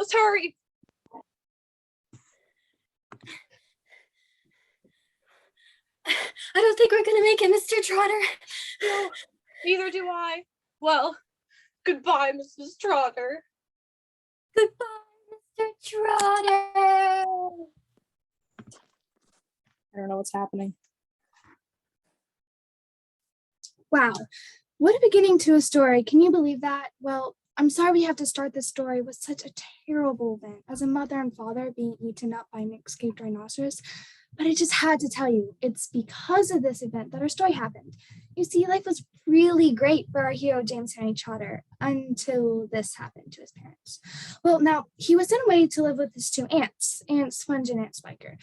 let's hurry. I don't think we're gonna make it, Mr. Trotter. No, neither do I. Well, goodbye, Mrs. Trotter. Goodbye, Mr. Trotter. I don't know what's happening. Wow, what a beginning to a story. Can you believe that? Well, I'm sorry we have to start this story with such a terrible event as a mother and father being eaten up by an escaped rhinoceros, but I just had to tell you, it's because of this event that our story happened. You see, life was really great for our hero, James Henry Trotter, until this happened to his parents. Well, now, he was sent away to live with his two aunts, Aunt Sponge and Aunt Spiker.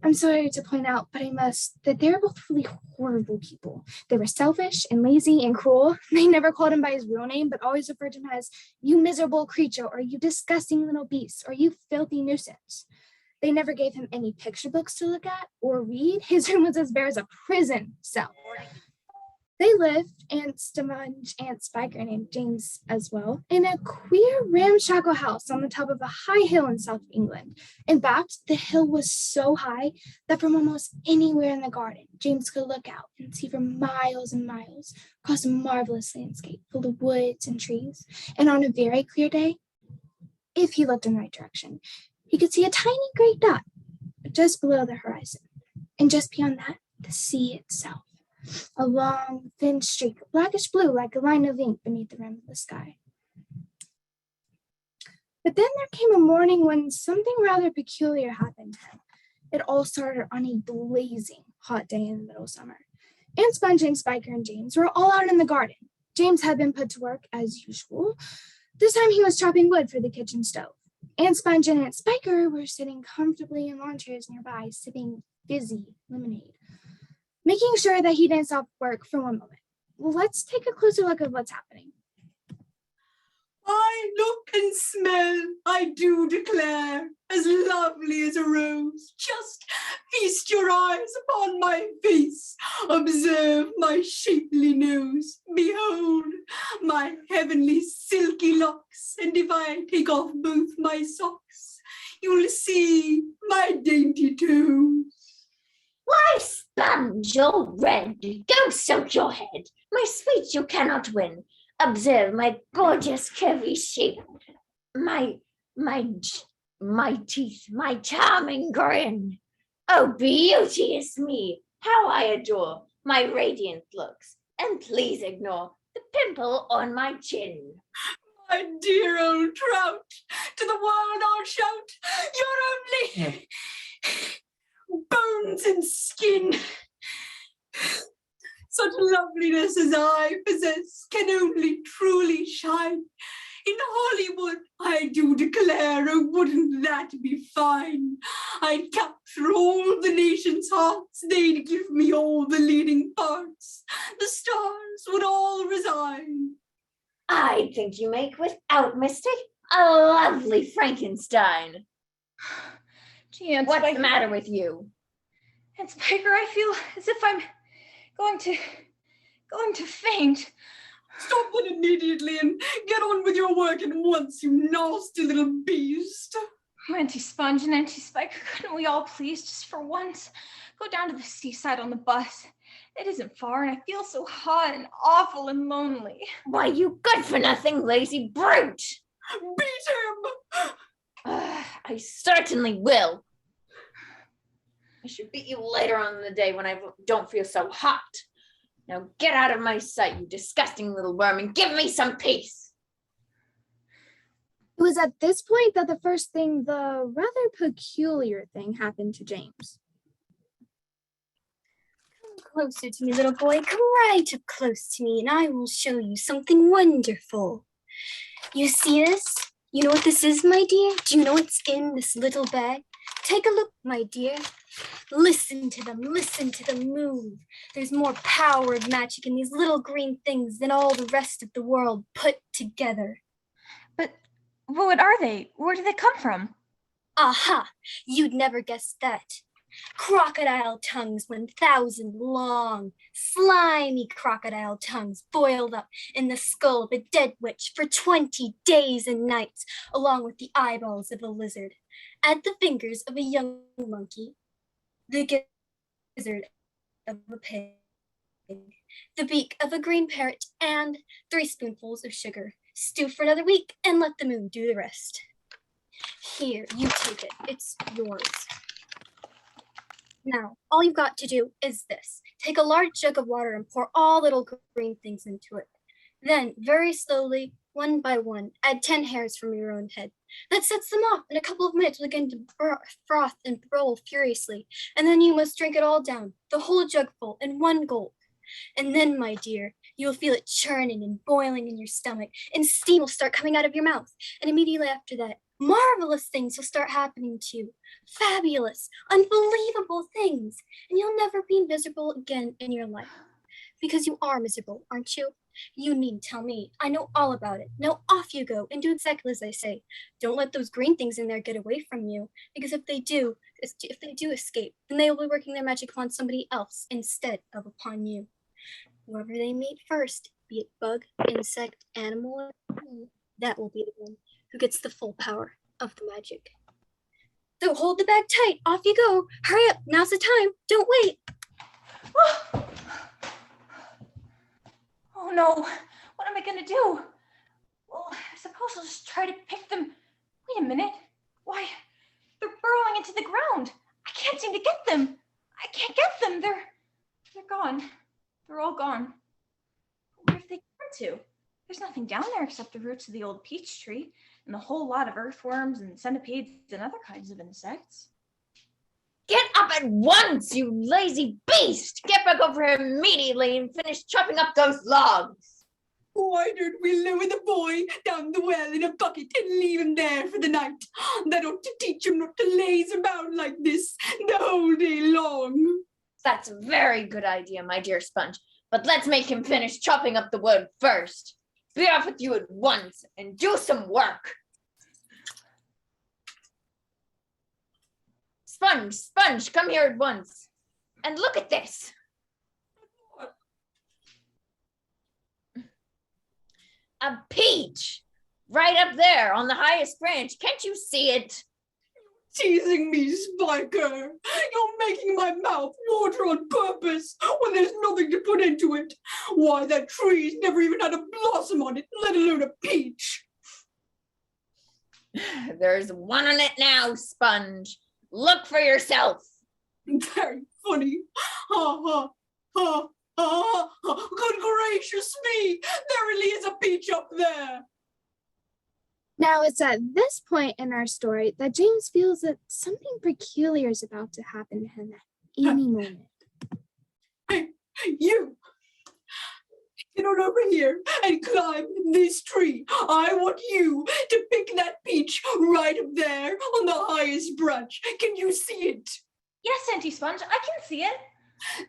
I'm sorry to point out, but I must, that they're both really horrible people. They were selfish and lazy and cruel. They never called him by his real name, but always referred to him as, "You miserable creature," or "You disgusting little beast," or "You filthy nuisance." They never gave him any picture books to look at or read. His room was as bare as a prison cell. They lived, Aunt Sponge, Aunt Spiker, and Aunt James as well, in a queer ramshackle house on the top of a high hill in South England. In fact, the hill was so high that from almost anywhere in the garden, James could look out and see for miles and miles across a marvelous landscape full of woods and trees. And on a very clear day, if he looked in the right direction, he could see a tiny gray dot just below the horizon. And just beyond that, the sea itself. A long, thin streak of blackish blue like a line of ink beneath the rim of the sky. But then there came a morning when something rather peculiar happened to him. It all started on a blazing hot day in the middle of summer. Aunt Sponge and Spiker and James were all out in the garden. James had been put to work as usual. This time he was chopping wood for the kitchen stove. Aunt Sponge and Aunt Spiker were sitting comfortably in lawn chairs nearby, sipping fizzy lemonade, making sure that he didn't stop work for one moment. Well, let's take a closer look at what's happening. I look and smell, I do declare, as lovely as a rose. Just feast your eyes upon my face. Observe my shapely nose. Behold my heavenly silky locks. And if I take off both my socks, you'll see my dainty toes. Why, Sponge, all red, go soak your head. My sweet, you cannot win. Observe my gorgeous curvy shape, my teeth, my charming grin. Oh, beauteous me, how I adore my radiant looks. And please ignore the pimple on my chin. My dear old trout, to the world I'll shout, you're only bones and skin. Such loveliness as I possess can only truly shine in Hollywood. I do declare, oh, wouldn't that be fine? I'd capture all the nation's hearts. They'd give me all the leading parts. The stars would all resign. I think you make without mistake a lovely Frankenstein. Gee, Aunt What's Spiker, the matter with you? Aunt Spiker, I feel as if I'm going to faint. Stop it immediately and get on with your work at once, you nasty little beast. Auntie Sponge and Auntie Spiker, couldn't we all please, just for once, go down to the seaside on the bus? It isn't far, and I feel so hot and awful and lonely. Why, you good-for-nothing lazy brute! Beat him! I certainly will. I should beat you later on in the day when I don't feel so hot. Now get out of my sight, you disgusting little worm, and give me some peace. It was at this point that the rather peculiar thing happened to James. Come closer to me, little boy. Come right up close to me, and I will show you something wonderful. You see this? You know what this is, my dear? Do you know what's in this little bag? Take a look, my dear. Listen to them move. There's more power of magic in these little green things than all the rest of the world put together. But what are they? Where do they come from? Aha! You'd never guess that. Crocodile tongues, 1,000 long, slimy crocodile tongues boiled up in the skull of a dead witch for 20 days and nights, along with the eyeballs of a lizard. Add the fingers of a young monkey, the gizzard of a pig, the beak of a green parrot, and 3 spoonfuls of sugar. Stew for another week and let the moon do the rest. Here, you take it. It's yours. Now, all you've got to do is this. Take a large jug of water and pour all little green things into it. Then, very slowly, one by one, add 10 hairs from your own head. That sets them off. In a couple of minutes, begin to froth and roll furiously. And then you must drink it all down, the whole jug full, in one gulp. And then, my dear, you'll feel it churning and boiling in your stomach, and steam will start coming out of your mouth. And immediately after that, marvelous things will start happening to you. Fabulous, unbelievable things. And you'll never be miserable again in your life. Because you are miserable, aren't you? You needn't tell me. I know all about it. Now off you go and do exactly as I say. Don't let those green things in there get away from you. Because if they do escape, then they will be working their magic upon somebody else instead of upon you. Whoever they meet first, be it bug, insect, animal, that will be the one who gets the full power of the magic. So hold the bag tight. Off you go. Hurry up. Now's the time. Don't wait. Oh no, what am I gonna do? Well, I suppose I'll just try to pick them. Wait a minute. Why, they're burrowing into the ground. I can't seem to get them. I can't get them. They're gone. They're all gone. Where have they gone to? There's nothing down there except the roots of the old peach tree and a whole lot of earthworms and centipedes and other kinds of insects. Get up at once, you lazy beast! Get back over here immediately and finish chopping up those logs. Why don't we lower the boy down the well in a bucket and leave him there for the night? That ought to teach him not to laze about like this the whole day long. That's a very good idea, my dear Sponge. But let's make him finish chopping up the wood first. Be off with you at once and do some work. Sponge, come here at once. And look at this. A peach. Right up there on the highest branch. Can't you see it? Teasing me, Spiker. You're making my mouth water on purpose when there's nothing to put into it. Why, that tree's never even had a blossom on it, let alone a peach. There's one on it now, Sponge. Look for yourself. Very funny. Ha, ha, ha, ha, ha. Good gracious me. There really is a peach up there. Now, it's at this point in our story that James feels that something peculiar is about to happen to him at any moment. Hey, you! Get on over here and climb this tree. I want you to pick that peach right up there on the highest branch. Can you see it? Yes, Auntie Sponge, I can see it.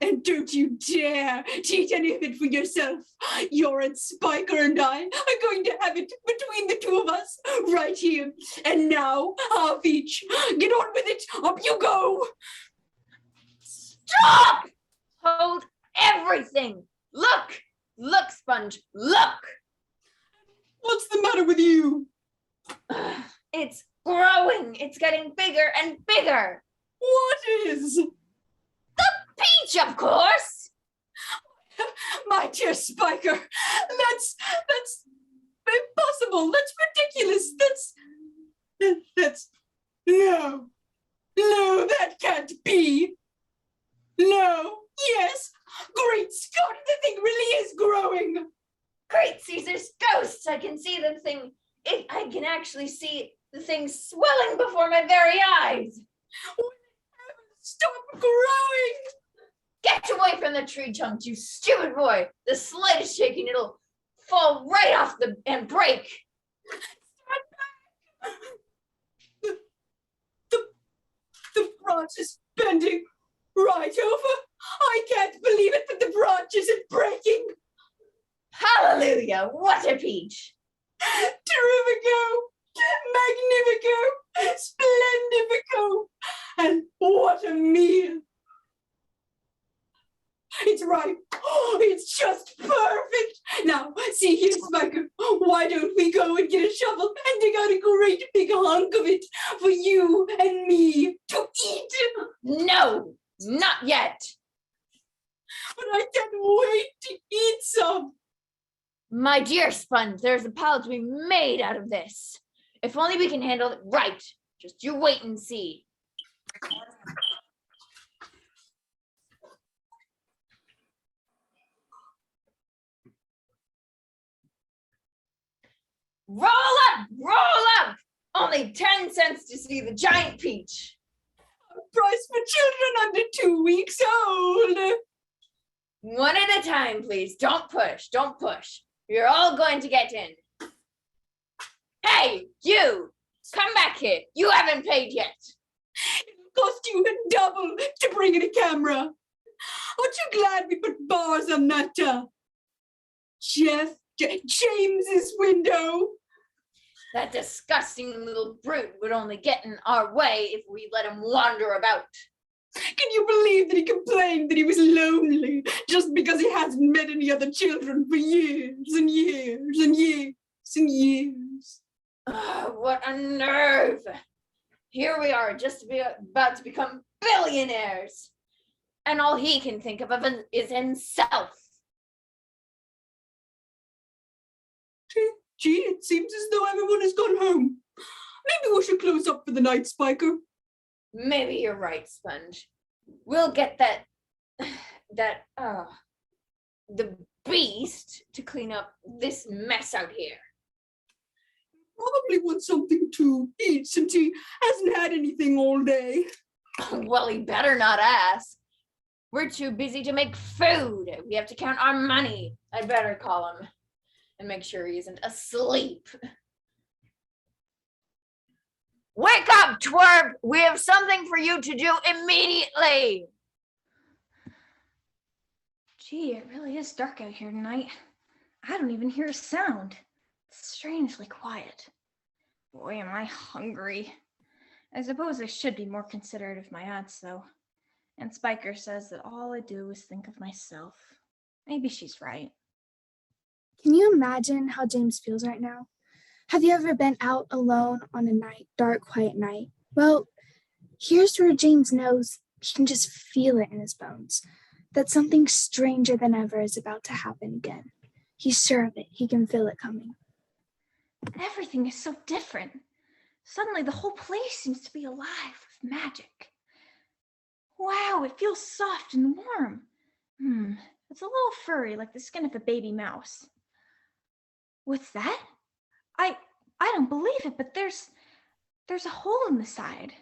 And don't you dare cheat any of it for yourself. Your Aunt Spiker and I are going to have it between the two of us right here. And now, half each. Get on with it. Up you go. Stop! Hold everything. Look, Sponge, look. What's the matter with you? It's growing. It's getting bigger and bigger. What is? Peach, of course. My dear Spiker, that's impossible. That's ridiculous. That's no, that can't be. No, yes, great Scott, the thing really is growing. Great Caesar's ghosts. I can see the thing. I can actually see the thing swelling before my very eyes. Stop growing. Get away from the tree chunks, you stupid boy. The slightest shaking, it'll fall right off and break. The branch is bending right over. I can't believe it, but the branch isn't breaking. Hallelujah, what a peach. Terrifico, magnifico, splendifico, and what a meal right. Oh, it's just perfect. Now, see here, Spiker. Why don't we go and get a shovel and dig out a great big hunk of it for you and me to eat? No, not yet. But I can't wait to eat some. My dear Sponge, there's a pile to be made out of this. If only we can handle it right. Just you wait and see. Roll up, roll up. Only 10 cents to see the giant peach. Price for children under 2 weeks old. One at a time, please. Don't push, don't push. You're all going to get in. Hey, you! Come back here. You haven't paid yet. It'll cost you double to bring in a camera. Aren't you glad we put bars on that James's window? That disgusting little brute would only get in our way if we let him wander about. Can you believe that he complained that he was lonely just because he hasn't met any other children for years and years and years and years? Oh, what a nerve. Here we are, about to become billionaires. And all he can think of is himself. Gee, it seems as though everyone has gone home. Maybe we should close up for the night, Spiker. Maybe you're right, Sponge. We'll get the beast to clean up this mess out here. Probably wants something to eat since he hasn't had anything all day. Well, he better not ask. We're too busy to make food. We have to count our money. I'd better call him and make sure he isn't asleep. Wake up, twerp! We have something for you to do immediately. Gee, it really is dark out here tonight. I don't even hear a sound. It's strangely quiet. Boy, am I hungry. I suppose I should be more considerate of my aunts, though. And Spiker says that all I do is think of myself. Maybe she's right. Can you imagine how James feels right now? Have you ever been out alone on a dark, quiet night? Well, here's where James knows he can just feel it in his bones, that something stranger than ever is about to happen again. He's sure of it. He can feel it coming. Everything is so different. Suddenly the whole place seems to be alive with magic. Wow, it feels soft and warm. It's a little furry, like the skin of a baby mouse. What's that? I don't believe it, but there's a hole in the side.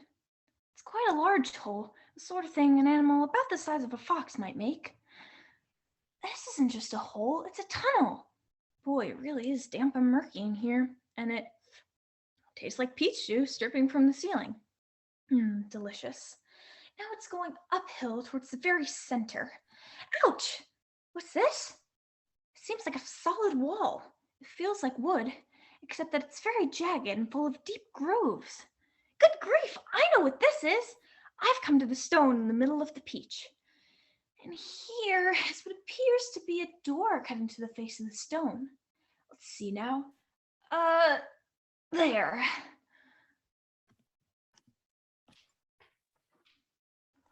It's quite a large hole, the sort of thing an animal about the size of a fox might make. This isn't just a hole, it's a tunnel. Boy, it really is damp and murky in here, and it tastes like peach juice dripping from the ceiling. Delicious. Now it's going uphill towards the very center. Ouch! What's this? It seems like a solid wall. It feels like wood, except that it's very jagged and full of deep grooves. Good grief, I know what this is. I've come to the stone in the middle of the peach. And here is what appears to be a door cut into the face of the stone. Let's see now. There.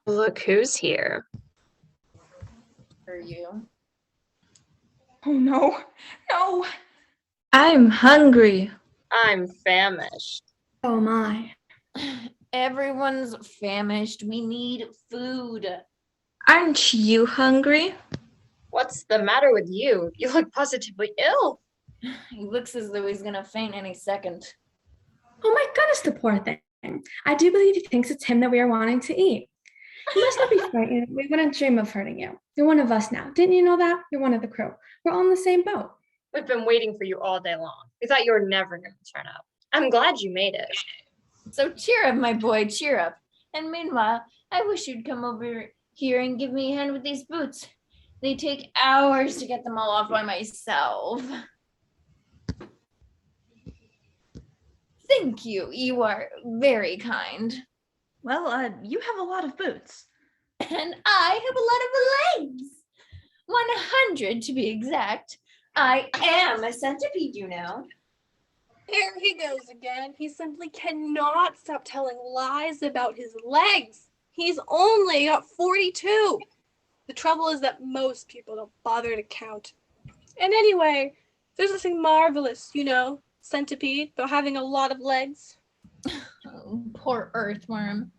Look who's here. For you. Oh no, no. I'm hungry. I'm famished. Oh my. Everyone's famished. We need food. Aren't you hungry? What's the matter with you? You look positively ill. He looks as though he's gonna faint any second. Oh my goodness, the poor thing. I do believe he thinks it's him that we are wanting to eat. You must not be frightened. We wouldn't dream of hurting you. You're one of us now. Didn't you know that? You're one of the crew. We're all in the same boat. We've been waiting for you all day long. We thought you were never going to turn up. I'm glad you made it. So cheer up, my boy, cheer up. And meanwhile, I wish you'd come over here and give me a hand with these boots. They take hours to get them all off by myself. Thank you. You are very kind. Well, you have a lot of boots. And I have a lot of legs. 100 to be exact. I am a centipede, you know. Here he goes again. He simply cannot stop telling lies about his legs. He's only got 42. The trouble is that most people don't bother to count. And anyway, there's nothing marvelous, centipede, about having a lot of legs. Oh, poor earthworm.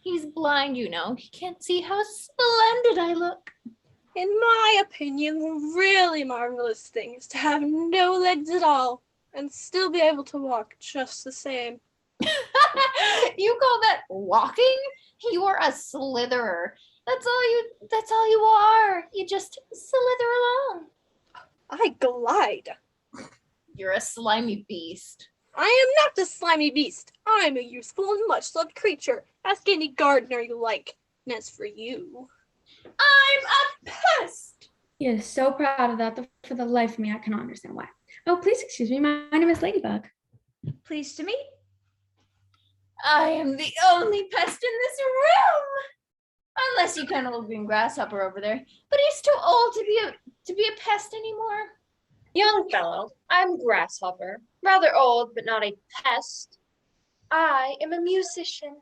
He's blind, you know. He can't see how splendid I look. In my opinion, the really marvelous thing is to have no legs at all and still be able to walk just the same. You call that walking? You are a slitherer. That's all you are. You just slither along. I glide. You're a slimy beast. I am not a slimy beast. I'm a useful and much-loved creature. Ask any gardener you like. And as for you... I'm a pest! He is so proud of that, that for the life of me, I cannot understand why. Oh, please excuse me. My name is Ladybug. Pleased to meet. I am the only pest in this room! Unless you kind of little green grasshopper over there. But he's too old to be a pest anymore. Young fellow, I'm Grasshopper. Rather old, but not a pest. I am a musician.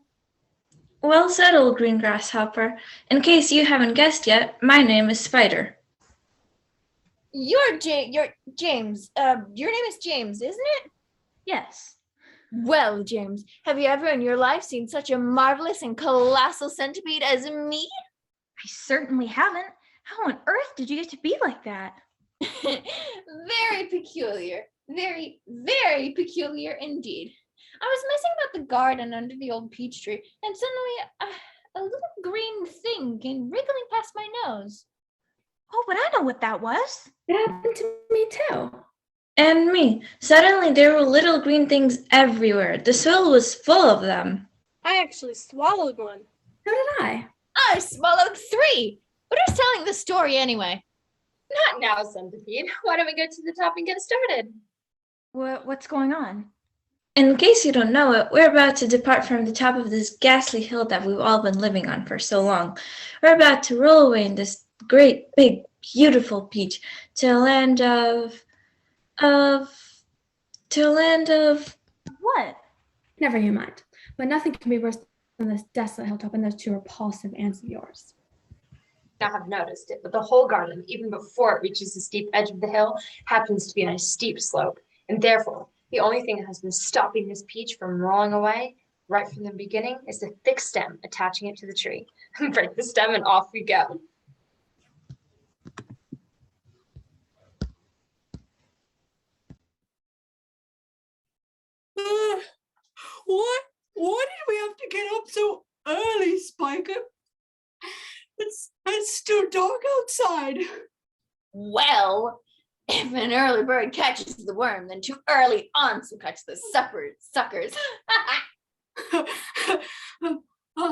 Well said, old green grasshopper. In case you haven't guessed yet, my name is Spider. You're James. Your name is James, isn't it? Yes. Well, James, have you ever in your life seen such a marvelous and colossal centipede as me? I certainly haven't. How on earth did you get to be like that? Very peculiar. Very, very peculiar indeed. I was messing about the garden under the old peach tree, and suddenly a little green thing came wriggling past my nose. Oh, but I know what that was. It happened to me too. And me. Suddenly there were little green things everywhere. The soil was full of them. I actually swallowed one. So did I. I swallowed 3. But who's telling the story anyway? Not now, centipede. Why don't we go to the top and get started? What's going on? In case you don't know it, we're about to depart from the top of this ghastly hill that we've all been living on for so long. We're about to roll away in this great, big, beautiful peach to a land of What? Never you mind. But nothing can be worse than this desolate hilltop and those 2 repulsive aunts of yours. I have noticed it, but the whole garden, even before it reaches the steep edge of the hill, happens to be on a steep slope, and therefore the only thing that has been stopping this peach from rolling away right from the beginning is the thick stem attaching it to the tree. Break the stem and off we go. What? Why did we have to get up so early, Spiker? It's still dark outside. Well, if an early bird catches the worm, then 2 early aunts will catch the suckers.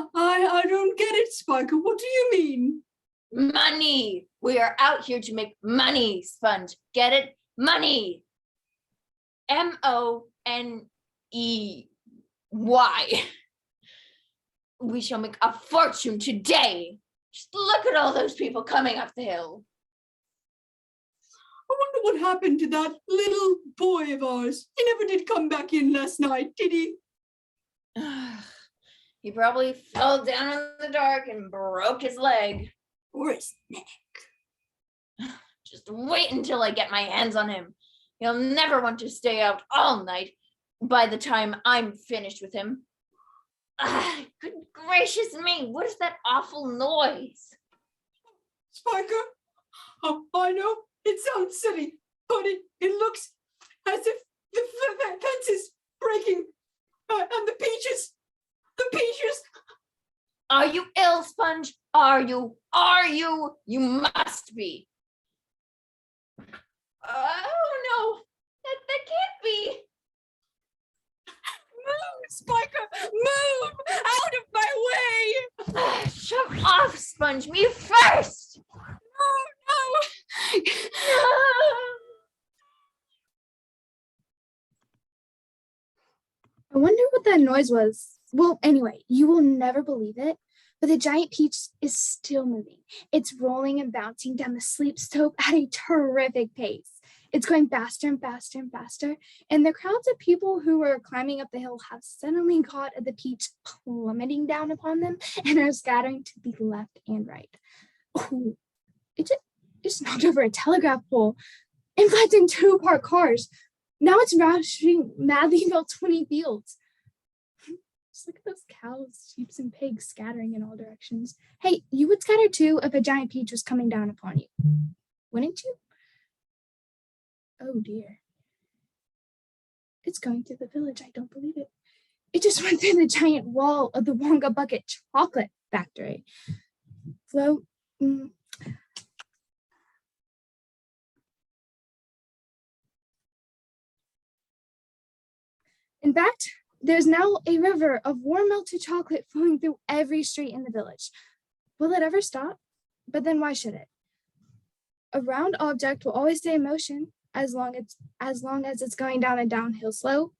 I don't get it, Spiker. What do you mean? Money. We are out here to make money, Sponge. Get it? Money. Money. We shall make a fortune today. Just look at all those people coming up the hill. I wonder what happened to that little boy of ours. He never did come back in last night, did he? He probably fell down in the dark and broke his leg. Or his neck. Just wait until I get my hands on him. He'll never want to stay out all night by the time I'm finished with him. Good gracious me, what is that awful noise? Spiker, I know it sounds silly, but it looks as if the fence is breaking and the peaches. Are you ill, Sponge? Are you? You must be. Oh no, that can't be. Move, Spiker, move out of my way. Shut off, Sponge. Me first. No. I wonder what that noise was. Well, anyway, you will never believe it, But the giant peach is still moving. It's rolling and bouncing down the steep slope at a terrific pace. It's going faster and faster and faster, and the crowds of people who were climbing up the hill have suddenly caught the peach plummeting down upon them and are scattering to the left and right. Oh, it just knocked over a telegraph pole and flattened 2 parked cars. Now it's rushing madly about 20 fields. Just look at those cows, sheep, and pigs scattering in all directions. Hey, you would scatter too if a giant peach was coming down upon you, wouldn't you? Oh dear. It's going through the village. I don't believe it. It just went through the giant wall of the Wonga Bucket chocolate factory. Flo, in fact, there's now a river of warm melted chocolate flowing through every street in the village. Will it ever stop? But then why should it? A round object will always stay in motion as long as it's going down a downhill slope.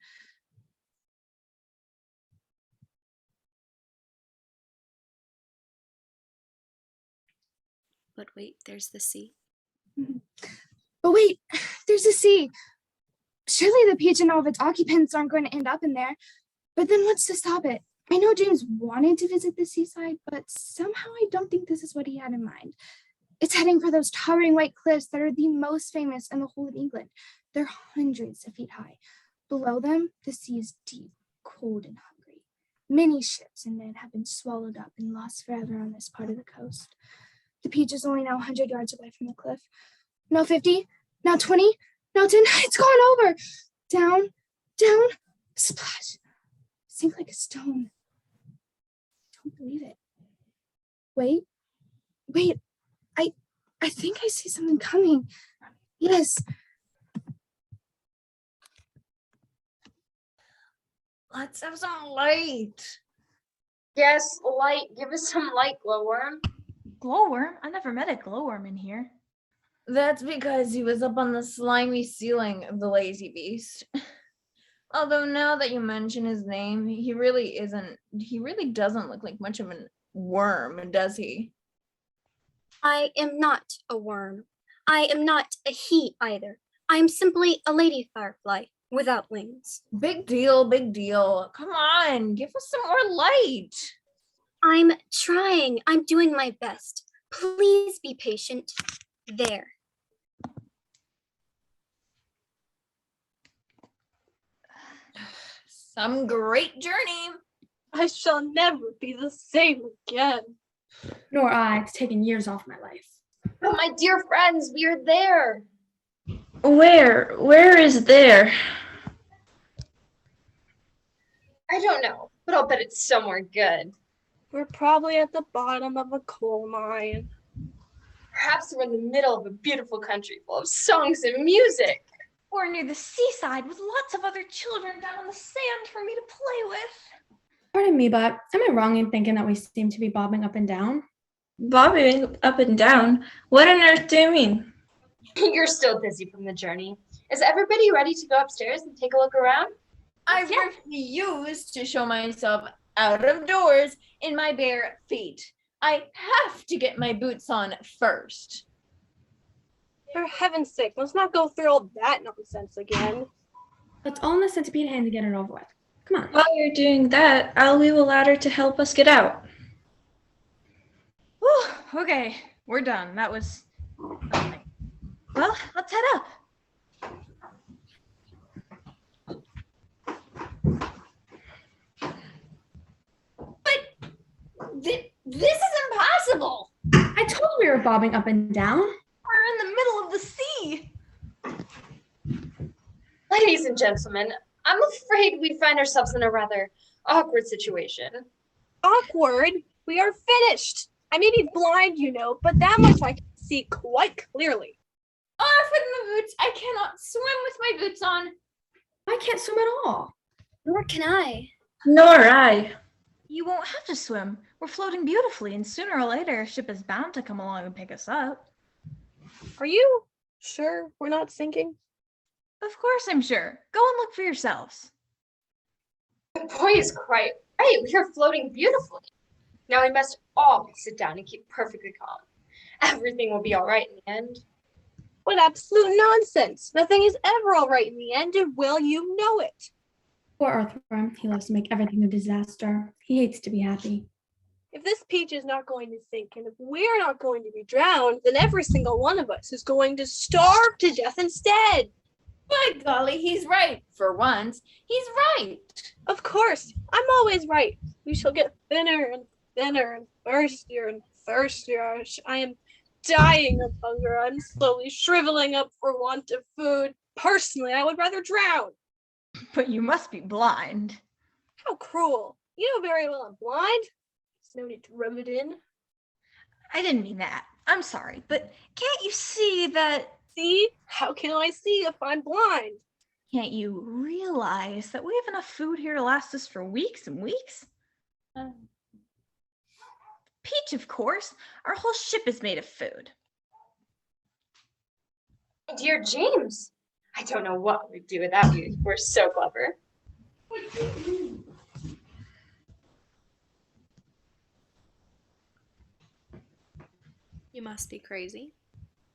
But wait, there's the sea. But wait, there's the sea. Surely the peach and all of its occupants aren't going to end up in there. But then what's to stop it? I know James wanted to visit the seaside, but somehow I don't think this is what he had in mind. It's heading for those towering white cliffs that are the most famous in the whole of England. They're hundreds of feet high. Below them, the sea is deep, cold, and hungry. Many ships and men have been swallowed up and lost forever on this part of the coast. The peach is only now 100 yards away from the cliff. Now 50, now 20, now 10. It's gone over. Down, down, splash. Sink like a stone. I don't believe it. Wait. I think I see something coming. Yes. Let's have some light. Yes, light. Give us some light, glowworm. Glowworm? I never met a glowworm in here. That's because he was up on the slimy ceiling of the lazy beast. Although now that you mention his name, he really doesn't look like much of a worm, does he? I am not a worm. I am not a he either. I am simply a lady firefly without wings. Big deal, big deal. Come on, give us some more light. I'm trying. I'm doing my best. Please be patient. There. Some great journey. I shall never be the same again. Nor I. It's taken years off my life. But my dear friends, we are there. Where? Where is there? I don't know, but I'll bet it's somewhere good. We're probably at the bottom of a coal mine. Perhaps we're in the middle of a beautiful country full of songs and music. Or near the seaside with lots of other children down on the sand for me to play with. Pardon me, but am I wrong in thinking that we seem to be bobbing up and down? Bobbing up and down? What on earth do you mean? You're still dizzy from the journey. Is everybody ready to go upstairs and take a look around? I refuse to show myself out of doors in my bare feet. I have to get my boots on first. For heaven's sake, let's not go through all that nonsense again. Let's all in the centipede hand to get it over with. Come on. While you're doing that, I'll leave a ladder to help us get out. Whew, okay, we're done. That was nothing. Well, let's head up. This is impossible. I told you we were bobbing up and down. We're in the middle of the sea. Ladies and gentlemen, I'm afraid we find ourselves in a rather awkward situation. Awkward? We are finished. I may be blind, you know, but that much I can see quite clearly. Off with my boots. I cannot swim with my boots on. I can't swim at all. Nor can I. Nor I. You won't have to swim. We're floating beautifully, and sooner or later, a ship is bound to come along and pick us up. Are you sure we're not sinking? Of course I'm sure. Go and look for yourselves. The boy is quite right. We are floating beautifully. Now we must all sit down and keep perfectly calm. Everything will be all right in the end. What absolute nonsense. Nothing is ever all right in the end, and well, you know it. Poor Earthworm. He loves to make everything a disaster. He hates to be happy. If this peach is not going to sink, and if we're not going to be drowned, then every single one of us is going to starve to death instead. By golly, he's right. For once, he's right. Of course, I'm always right. We shall get thinner and thinner and thirstier and thirstier. I am dying of hunger. I'm slowly shriveling up for want of food. Personally, I would rather drown. But you must be blind. How cruel. You know very well I'm blind. There's no need to rub it in. I didn't mean that. I'm sorry, but can't you see that? See? How can I see if I'm blind? Can't you realize that we have enough food here to last us for weeks and weeks? Peach, of course. Our whole ship is made of food. Dear James, I don't know what we'd do without you. We're so clever. You must be crazy.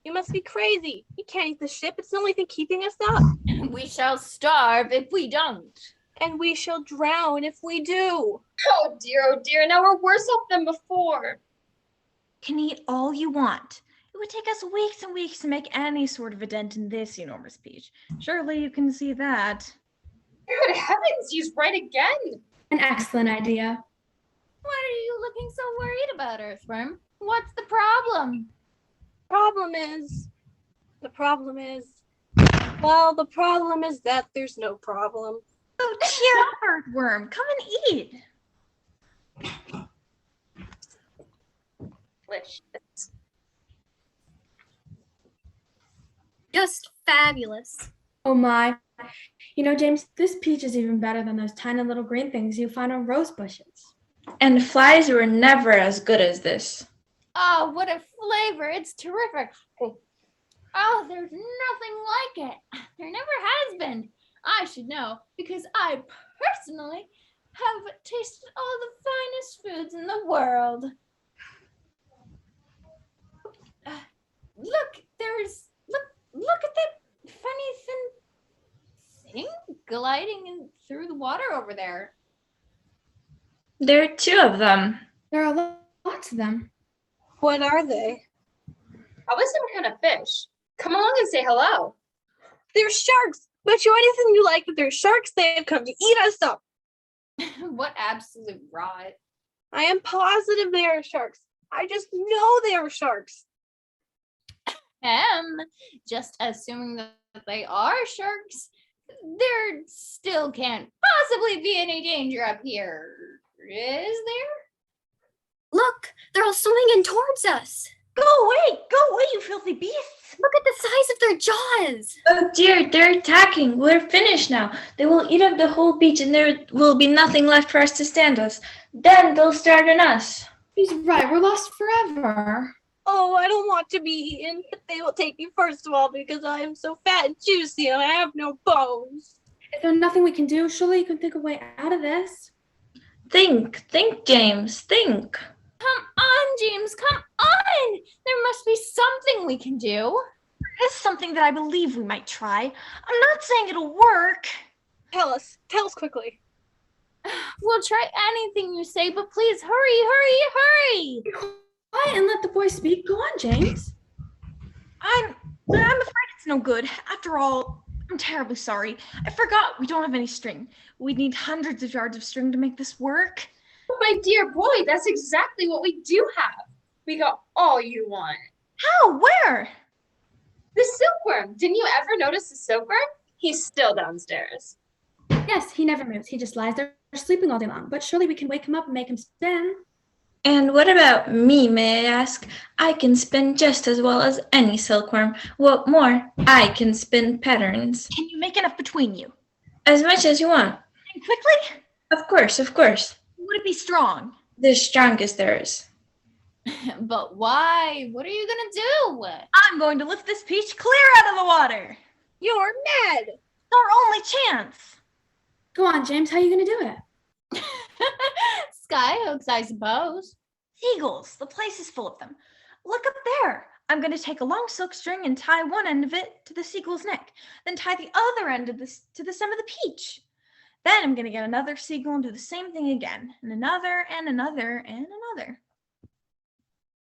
You must be crazy. You can't eat the ship. It's the only thing keeping us up. We shall starve if we don't. And we shall drown if we do. Oh dear, now we're worse off than before. Can eat all you want. It would take us weeks and weeks to make any sort of a dent in this enormous peach. Surely you can see that. Good heavens, he's right again. An excellent idea. What are you looking so worried about, Earthworm? What's the problem? The problem is that there's no problem. Oh, cheer up, Earthworm. Come and eat. Delicious. Just fabulous. Oh my. You know, James, this peach is even better than those tiny little green things you find on rose bushes. And flies were never as good as this. Oh, what a flavor. It's terrific. Oh, there's nothing like it. There never has been. I should know because I personally have tasted all the finest foods in the world. Look at that funny thing gliding through the water over there. There are two of them. There are lots of them. What are they? Probably some kind of fish. Come along and say hello. They're sharks. Bet you anything you like that they're sharks. They have come to eat us up. What absolute rot. I am positive they are sharks. I just know they are sharks. Just assuming that they are sharks, there still can't possibly be any danger up here, is there? Look, they're all swimming in towards us. Go away, you filthy beasts. Look at the size of their jaws. Oh dear, they're attacking. We're finished now. They will eat up the whole beach and there will be nothing left for us to stand us. Then they'll start on us. He's right. We're lost forever. Oh, I don't want to be eaten, but they will take me first of all because I am so fat and juicy and I have no bones. Is there nothing we can do? Surely you can think a way out of this. Think, James, think. Come on, James, come on! There must be something we can do. There is something that I believe we might try. I'm not saying it'll work. Tell us quickly. We'll try anything you say, but please hurry! Be quiet and let the boy speak. Go on, James. I'm afraid it's no good. After all, I'm terribly sorry. I forgot we don't have any string. We'd need hundreds of yards of string to make this work. Oh, my dear boy, that's exactly what we do have. We got all you want. How? Where? The silkworm. Didn't you ever notice the silkworm? He's still downstairs. Yes, he never moves. He just lies there sleeping all day long. But surely we can wake him up and make him spin. And what about me, may I ask? I can spin just as well as any silkworm. What more, I can spin patterns. Can you make enough between you? As much as you want. And quickly? Of course. Would it be strong? The strongest there is. But why? What are you gonna do? I'm going to lift this peach clear out of the water. You're mad. It's our only chance. Go on, James. How are you going to do it? Skyhooks, I suppose. Seagulls. The place is full of them. Look up there. I'm going to take a long silk string and tie one end of it to the seagull's neck, then tie the other end of this to the stem of the peach. Then I'm going to get another seagull and do the same thing again, and another, and another, and another.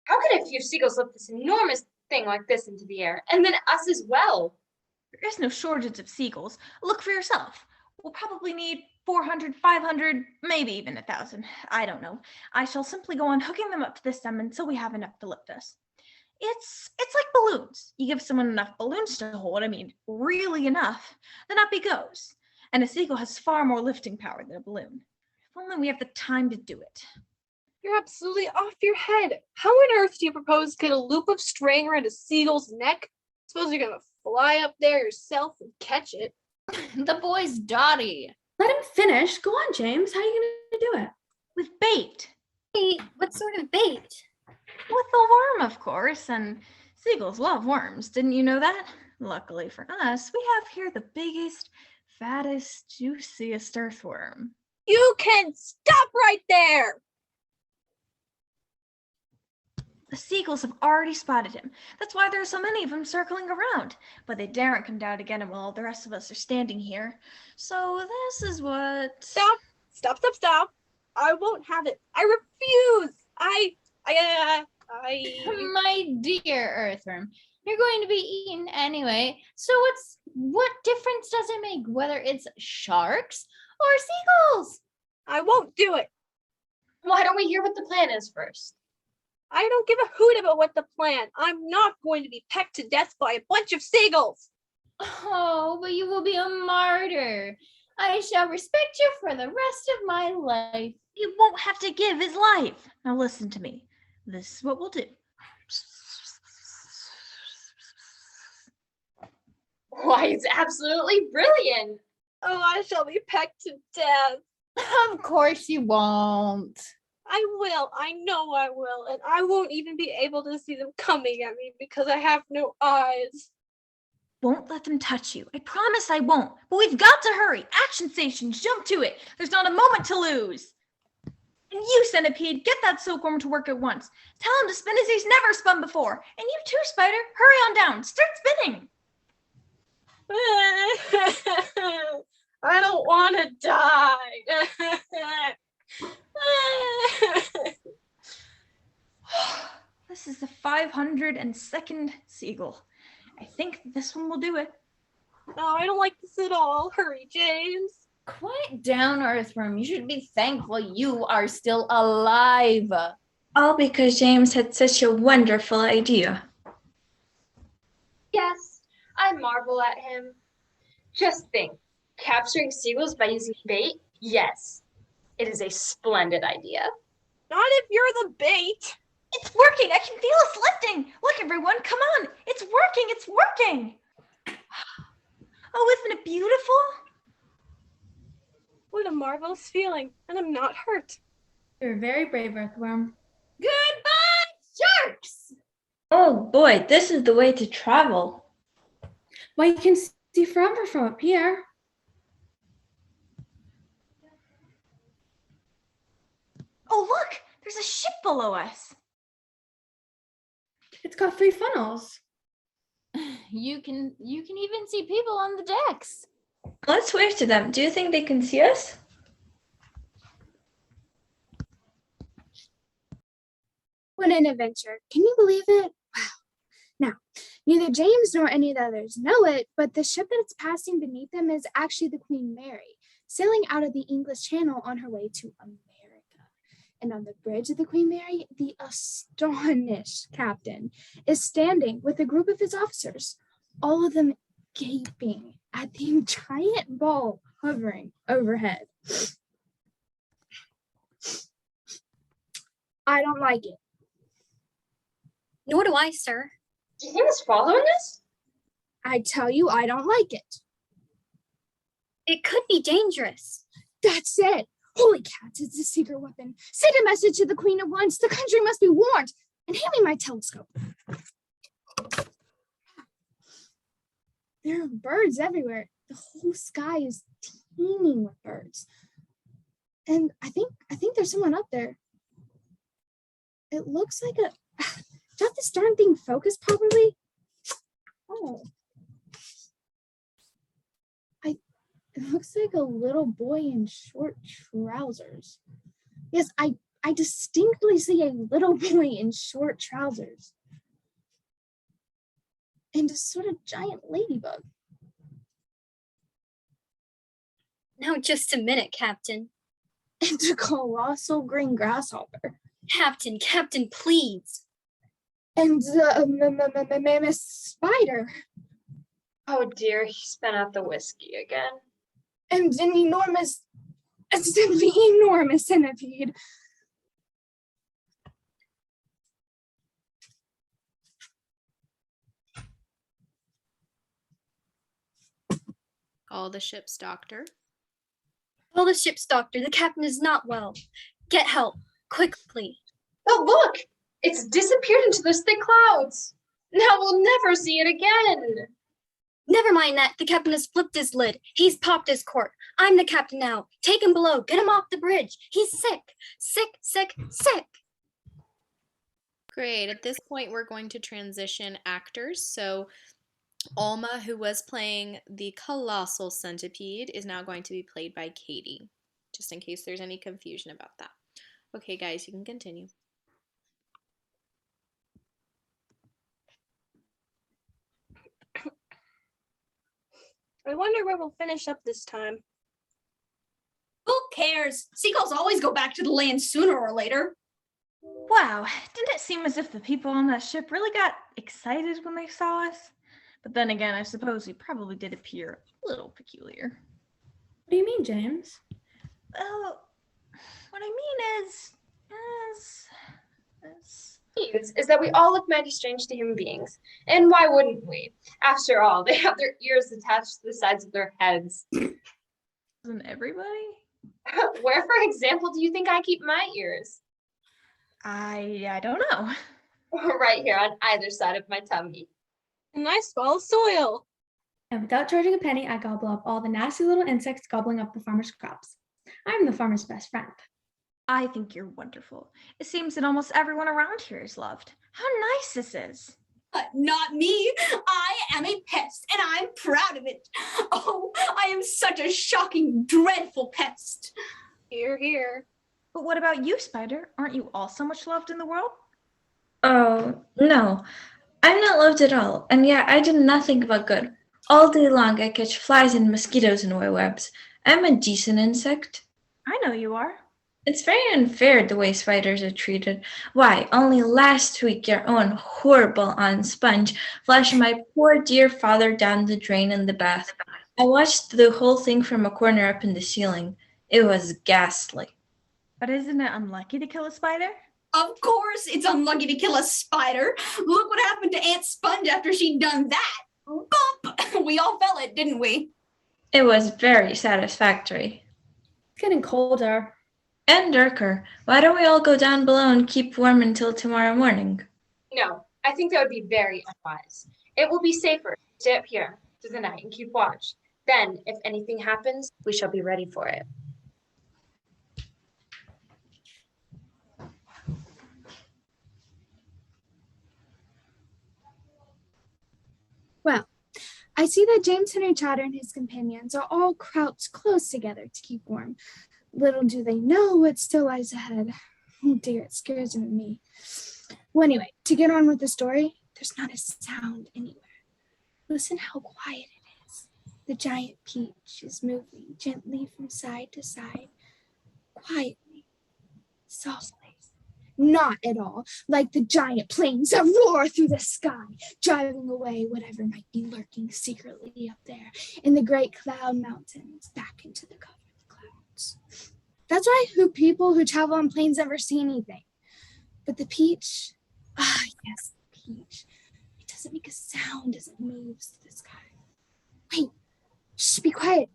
How could a few seagulls lift this enormous thing like this into the air, and then us as well? There is no shortage of seagulls. Look for yourself. We'll probably need 400, 500, maybe even 1,000. I don't know. I shall simply go on hooking them up to the stem until we have enough to lift us. It's like balloons. You give someone enough balloons to hold, really enough, then up he goes. And a seagull has far more lifting power than a balloon. If only we have the time to do it. You're absolutely off your head. How on earth do you propose to get a loop of string around a seagull's neck? Suppose you're gonna fly up there yourself and catch it. The boy's dotty. Let him finish. Go on, James. How are you going to do it? With bait. Bait? What sort of bait? With the worm, of course, and seagulls love worms. Didn't you know that? Luckily for us, we have here the biggest, fattest, juiciest earthworm. You can stop right there! The seagulls have already spotted him. That's why there are so many of them circling around. But they daren't come down to get him while the rest of us are standing here. So this is what... Stop! I won't have it. I refuse! My dear earthworm, you're going to be eaten anyway. So what difference does it make whether it's sharks or seagulls? I won't do it. Why don't we hear what the plan is first? I don't give a hoot about what the plan. I'm not going to be pecked to death by a bunch of seagulls. Oh, but you will be a martyr. I shall respect you for the rest of my life. He won't have to give his life. Now listen to me. This is what we'll do. Why, it's absolutely brilliant. Oh, I shall be pecked to death. Of course you won't. I will. I know I will. And I won't even be able to see them coming at me because I have no eyes. Won't let them touch you. I promise I won't. But we've got to hurry. Action stations, jump to it. There's not a moment to lose. And you, Centipede, get that silkworm to work at once. Tell him to spin as he's never spun before. And you too, Spider. Hurry on down. Start spinning. I don't want to die. This is the 502nd seagull. I think this one will do it. No, I don't like this at all. Hurry, James. Quiet down, earthworm. You should be thankful you are still alive. All because James had such a wonderful idea. Yes, I marvel at him. Just think, capturing seagulls by using bait? Yes, it is a splendid idea. Not if you're the bait. It's working. I can feel us lifting. Look, everyone, come on. It's working. It's working. Oh, isn't it beautiful? What a marvelous feeling. And I'm not hurt. You're very brave, earthworm. Goodbye, sharks! Oh boy, this is the way to travel. Well, you can see forever from up here. Oh, look. There's a ship below us. It's got 3 funnels. You can even see people on the decks. Let's wave to them. Do you think they can see us? What an adventure. Can you believe it? Wow. Now, neither James nor any of the others know it, but the ship that's passing beneath them is actually the Queen Mary, sailing out of the English Channel on her way to America. And on the bridge of the Queen Mary, the astonished captain is standing with a group of his officers, all of them gaping at the giant ball hovering overhead. I don't like it. Nor do I, sir. Do you think it's following us? I tell you, I don't like it. It could be dangerous. That's it. Holy cats, it's a secret weapon. Send a message to the Queen at once. The country must be warned. And hand me my telescope. There are birds everywhere. The whole sky is teeming with birds. And I think there's someone up there. It looks like a... Does this darn thing focus properly? Oh. It looks like a little boy in short trousers. Yes, I distinctly see a little boy in short trousers. And a sort of giant ladybug. Now, just a minute, Captain. And a colossal green grasshopper. Captain, please. And a spider. Oh dear, he spent out the whiskey again. And an enormous, a simply enormous centipede. Call the ship's doctor. Call the ship's doctor. The captain is not well. Get help, quickly. But look, it's disappeared into those thick clouds. Now we'll never see it again. Never mind that. The captain has flipped his lid. He's popped his cork. I'm the captain now. Take him below. Get him off the bridge. He's sick. Sick. Great. At this point, we're going to transition actors. So Alma, who was playing the colossal centipede, is now going to be played by Katie, just in case there's any confusion about that. Okay, guys, you can continue. I wonder where we'll finish up this time. Who cares? Seagulls always go back to the land sooner or later. Wow, didn't it seem as if the people on that ship really got excited when they saw us? But then again, I suppose we probably did appear a little peculiar. What do you mean, James? Well, what I mean is Is that we all look mighty strange to human beings. And why wouldn't we? After all, they have their ears attached to the sides of their heads. Isn't everybody? Where, for example, do you think I keep my ears? I don't know. Right here on either side of my tummy. And I swallow soil. And without charging a penny, I gobble up all the nasty little insects gobbling up the farmer's crops. I'm the farmer's best friend. I think you're wonderful. It seems that almost everyone around here is loved. How nice this is. Not me. I am a pest, and I'm proud of it. Oh, I am such a shocking, dreadful pest. Here. But what about you, Spider? Aren't you also much loved in the world? Oh, no. I'm not loved at all, and yet I do nothing but good. All day long I catch flies and mosquitoes in my webs. I'm a decent insect. I know you are. It's very unfair the way spiders are treated. Why, only last week your own horrible Aunt Sponge flushed my poor dear father down the drain in the bath. I watched the whole thing from a corner up in the ceiling. It was ghastly. But isn't it unlucky to kill a spider? Of course, it's unlucky to kill a spider. Look what happened to Aunt Sponge after she'd done that. Bump! We all felt it, didn't we? It was very satisfactory. It's getting colder. And darker. Why don't we all go down below and keep warm until tomorrow morning? No, I think that would be very unwise. It will be safer to stay up here through the night and keep watch. Then, if anything happens, we shall be ready for it. Well, I see that James Henry Chatter and his companions are all crouched close together to keep warm. Little do they know what still lies ahead. Oh dear, it scares me. Well, anyway, to get on with the story, there's not a sound anywhere. Listen how quiet it is. The giant peach is moving gently from side to side, quietly, softly. Not at all like the giant planes that roar through the sky, driving away whatever might be lurking secretly up there in the great cloud mountains back into the cover of the clouds. That's why people who travel on planes never see anything. But the peach, yes, the peach, it doesn't make a sound as it moves through the sky. Wait, shh, be quiet.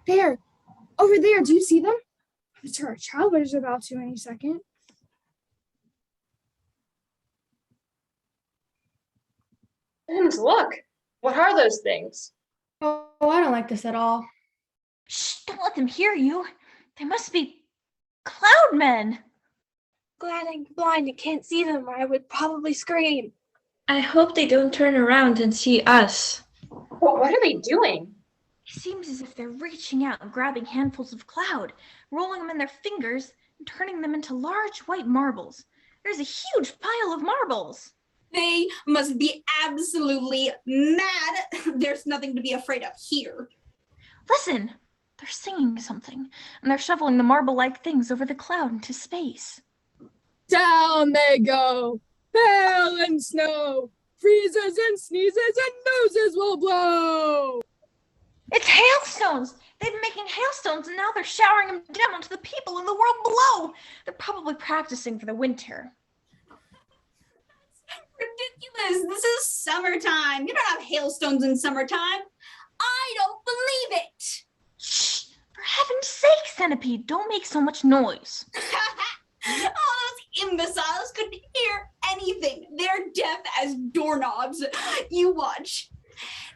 There, over there, do you see them? I'm sure our travelers are about to any second. And look, what are those things? Oh, I don't like this at all. Shh, don't let them hear you. They must be cloud men. glad I'm blind and can't see them, or I would probably scream. I hope they don't turn around and see us. But what are they doing? It seems as if they're reaching out and grabbing handfuls of cloud, rolling them in their fingers, and turning them into large white marbles. There's a huge pile of marbles. They must be absolutely mad. There's nothing to be afraid of here. Listen, they're singing something, and they're shoveling the marble-like things over the cloud into space. Down they go, hail and snow, freezes and sneezes and noses will blow. It's hailstones! They've been making hailstones, and now they're showering them down onto the people in the world below. They're probably practicing for the winter. Ridiculous. This is summertime. You don't have hailstones in summertime. I don't believe it. Shh! For heaven's sake, Centipede, don't make so much noise. All those imbeciles couldn't hear anything. They're deaf as doorknobs. You watch.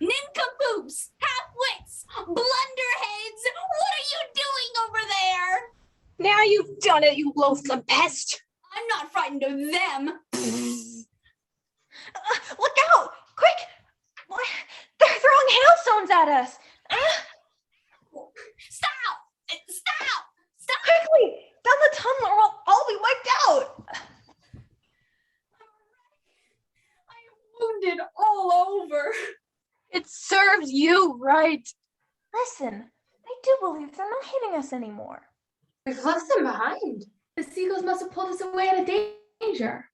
Nincompoops, half-wits, blunderheads, what are you doing over there? Now you've done it, you loathsome pest. I'm not frightened of them. Look out! Quick! What? They're throwing hailstones at us! Stop! Stop! Stop! Quickly! Down the tunnel or we'll all be wiped out! I am wounded all over. It serves you right. Listen, I do believe they're not hitting us anymore. We've left them behind. The seagulls must have pulled us away out of danger.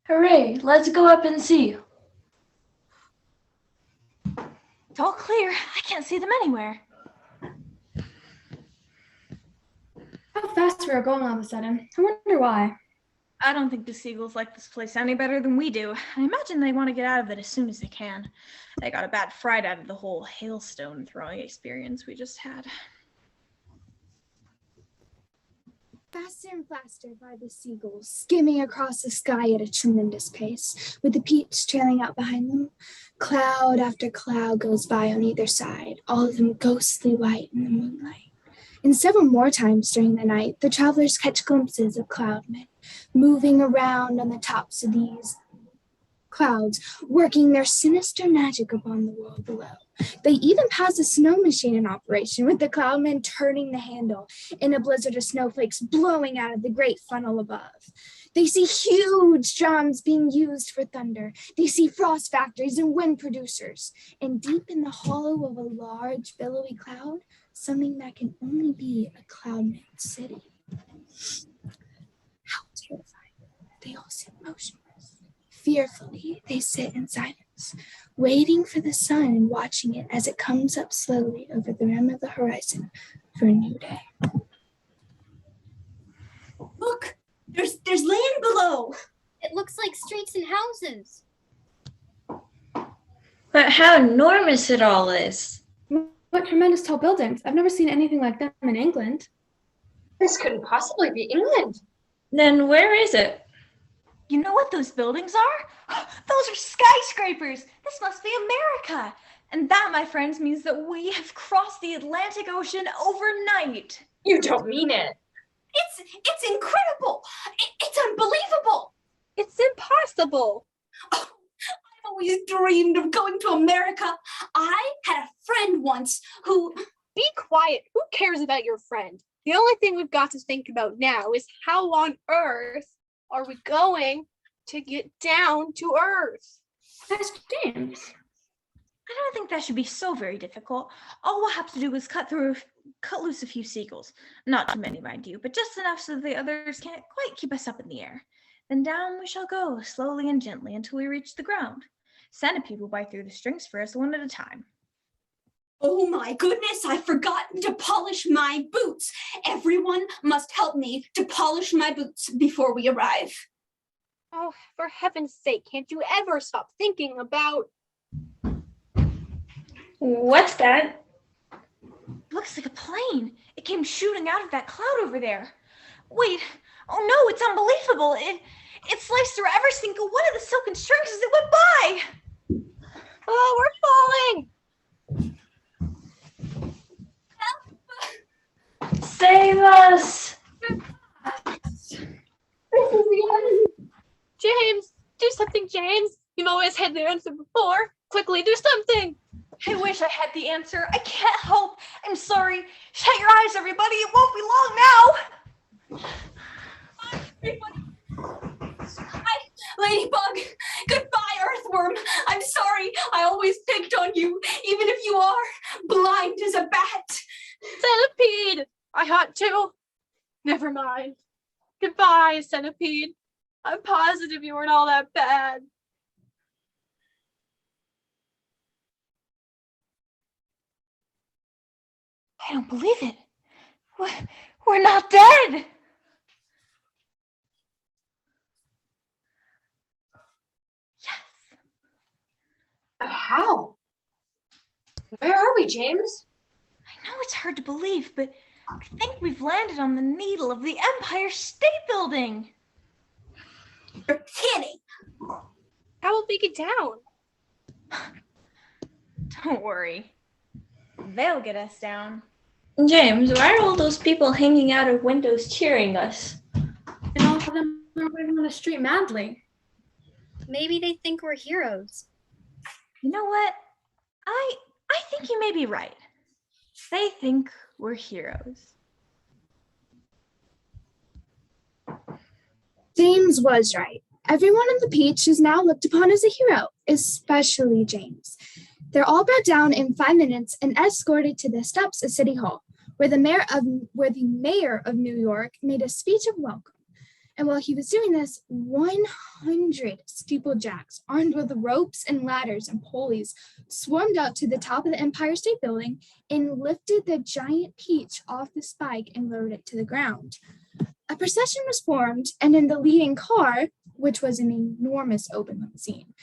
Hooray, let's go up and see. It's all clear. I can't see them anywhere. How fast we are going all of a sudden. I wonder why. I don't think the seagulls like this place any better than we do. I imagine they want to get out of it as soon as they can. They got a bad fright out of the whole hailstone throwing experience we just had. Faster and faster fly the seagulls, skimming across the sky at a tremendous pace, with the peaks trailing out behind them. Cloud after cloud goes by on either side, all of them ghostly white in the moonlight. And several more times during the night, the travelers catch glimpses of cloudmen moving around on the tops of these clouds, working their sinister magic upon the world below. They even pass a snow machine in operation, with the cloudmen turning the handle and a blizzard of snowflakes blowing out of the great funnel above. They see huge drums being used for thunder. They see frost factories and wind producers. And deep in the hollow of a large billowy cloud, something that can only be a cloudman's city. How terrifying. They all sit motionless. Fearfully, they sit in silence, waiting for the sun and watching it as it comes up slowly over the rim of the horizon for a new day. Look, there's land below. It looks like streets and houses. But how enormous it all is. What tremendous tall buildings. I've never seen anything like them in England. This couldn't possibly be England. Then where is it? You know what those buildings are? Those are skyscrapers. This must be America. And that, my friends, means that we have crossed the Atlantic Ocean overnight. You don't mean it. It's incredible. It's unbelievable. It's impossible. Oh, I've always dreamed of going to America. I had a friend once who... Be quiet. Who cares about your friend? The only thing we've got to think about now is how on earth are we going to get down to Earth? That's James. I don't think that should be so very difficult. All we'll have to do is cut loose a few seagulls. Not too many, mind you, but just enough so that the others can't quite keep us up in the air. Then down we shall go, slowly and gently, until we reach the ground. Centipede will bite through the strings for us one at a time. Oh my goodness, I've forgotten to polish my boots. Everyone must help me to polish my boots before we arrive. Oh, for heaven's sake, can't you ever stop thinking about... What's that? Looks like a plane. It came shooting out of that cloud over there. Wait, oh no, it's unbelievable. It sliced through every single one of the silken strings as it went by. Oh, we're falling! save us! James, do something, James. You've always had the answer before. Quickly, do something. I wish I had the answer. I can't help. I'm sorry. Shut your eyes, everybody. It won't be long now. Hi, Ladybug. Goodbye, Earthworm. I'm sorry. I always picked on you, even if you are blind as a bat. Centipede. I had to. Never mind. Goodbye, Centipede. I'm positive you weren't all that bad. I don't believe it. We're not dead. How? Where are we, James? I know it's hard to believe, but I think we've landed on the needle of the Empire State Building. You're kidding. How will we get down? Don't worry. They'll get us down. James, why are all those people hanging out of windows cheering us? And all of them are waving on the street madly. Maybe they think we're heroes. You know what? I think you may be right. They think we're heroes. James was right. Everyone on the beach is now looked upon as a hero, especially James. They're all brought down in 5 minutes and escorted to the steps of City Hall, where the mayor of New York made a speech of welcome. And while he was doing this, 100 steeplejacks armed with ropes and ladders and pulleys swarmed out to the top of the Empire State Building and lifted the giant peach off the spike and lowered it to the ground. A procession was formed, and in the leading car, which was an enormous open limousine,